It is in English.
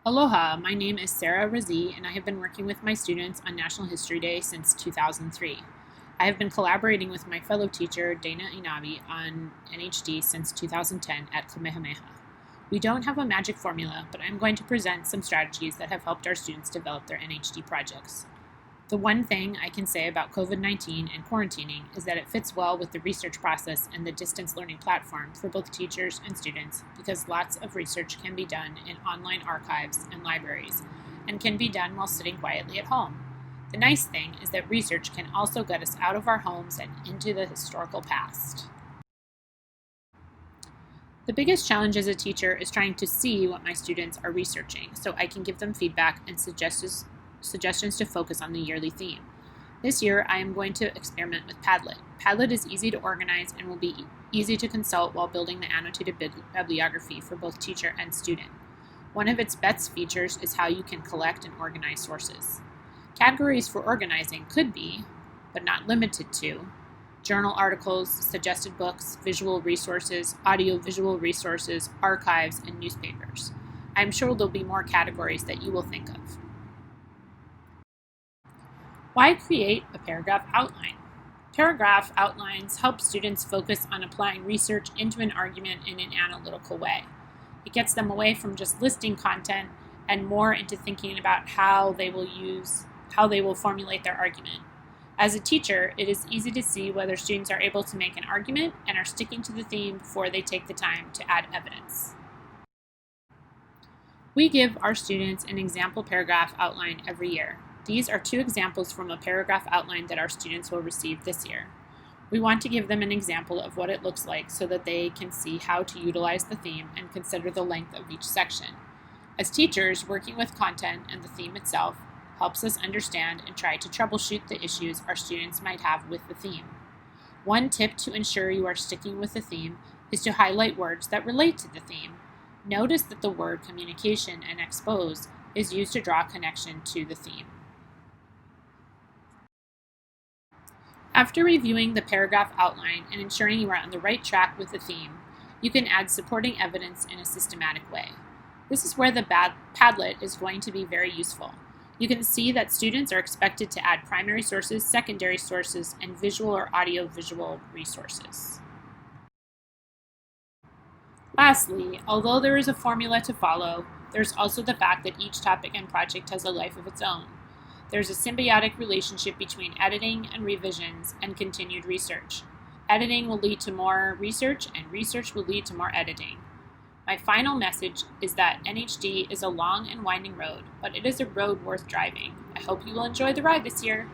Aloha, my name is Sarah Razi, and I have been working with my students on National History Day since 2003. I have been collaborating with my fellow teacher, Dana Inabi, on NHD since 2010 at Kamehameha. We don't have a magic formula, but I'm going to present some strategies that have helped our students develop their NHD projects. The one thing I can say about COVID-19 and quarantining is that it fits well with the research process and the distance learning platform for both teachers and students because lots of research can be done in online archives and libraries and can be done while sitting quietly at home. The nice thing is that research can also get us out of our homes and into the historical past. The biggest challenge as a teacher is trying to see what my students are researching so I can give them feedback and suggestions to focus on the yearly theme. This year, I am going to experiment with Padlet. Padlet is easy to organize and will be easy to consult while building the annotated bibliography for both teacher and student. One of its best features is how you can collect and organize sources. Categories for organizing could be, but not limited to, journal articles, suggested books, visual resources, audio-visual resources, archives, and newspapers. I'm sure there'll be more categories that you will think of. Why create a paragraph outline? Paragraph outlines help students focus on applying research into an argument in an analytical way. It gets them away from just listing content and more into thinking about how they will formulate their argument. As a teacher, it is easy to see whether students are able to make an argument and are sticking to the theme before they take the time to add evidence. We give our students an example paragraph outline every year. These are two examples from a paragraph outline that our students will receive this year. We want to give them an example of what it looks like so that they can see how to utilize the theme and consider the length of each section. As teachers, working with content and the theme itself helps us understand and try to troubleshoot the issues our students might have with the theme. One tip to ensure you are sticking with the theme is to highlight words that relate to the theme. Notice that the word communication and expose is used to draw a connection to the theme. After reviewing the paragraph outline and ensuring you are on the right track with the theme, you can add supporting evidence in a systematic way. This is where the Padlet is going to be very useful. You can see that students are expected to add primary sources, secondary sources, and visual or audio-visual resources. Lastly, although there is a formula to follow, there's also the fact that each topic and project has a life of its own. There's a symbiotic relationship between editing and revisions and continued research. Editing will lead to more research, and research will lead to more editing. My final message is that NHD is a long and winding road, but it is a road worth driving. I hope you will enjoy the ride this year.